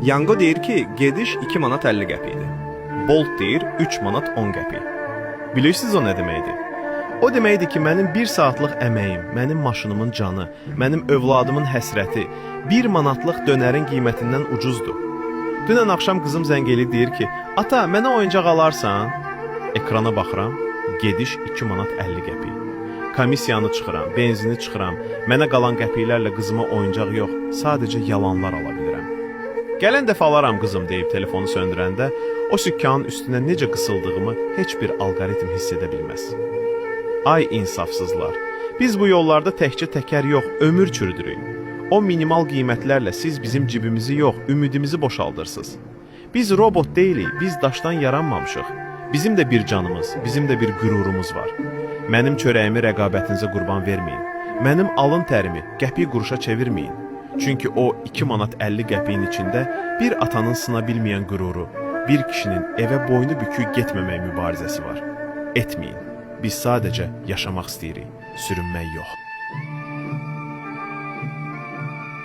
Yango deyir ki, gediş 2 manat 50 qəpikdir. Bolt deyir 3 manat 10 qəpik. Bilirsiniz o nə deməkdir? O deməkdir ki, mənim 1 saatlıq əməyim, mənim maşınımın canı, mənim övladımın həsrəti 1 manatlıq dönərin qiymətindən ucuzdur. Dünən axşam qızım zəng eləyib deyir ki, ata, mənə oyuncaq alarsan? Ekrana baxıram, gediş 2 manat 50 qəpik. Komissiyanı çıxıram, benzini çıxıram, mənə qalan qəpiklərlə qızıma oyuncaq yox, sadəcə yalanlar ala bilirəm. Gələn dəfə alaram qızım deyib telefonu söndürəndə, o sükkanın üstünə necə qısıldığımı heç bir alqoritm hiss edə bilməz. Ay insafsızlar, biz bu yollarda təkcə təkər yox, ömür çürüdürük. O minimal qiymətlərlə siz bizim cibimizi yox, ümidimizi boşaldırsınız. Biz robot deyilik, biz daşdan yaranmamışıq. Bizim də bir canımız, bizim də bir qürurumuz var. Mənim çörəyimi rəqabətinizə qurban verməyin. Mənim alın tərimi qəpik quruşa çevirməyin. Çünki o 2 manat 50 qəpiyin içində bir atanın sına bilməyən qüruru, bir kişinin evə boynu bükük getməmək mübarizəsi var. Etməyin. Biz sadəcə yaşamaq istəyirik, sürünmək yox.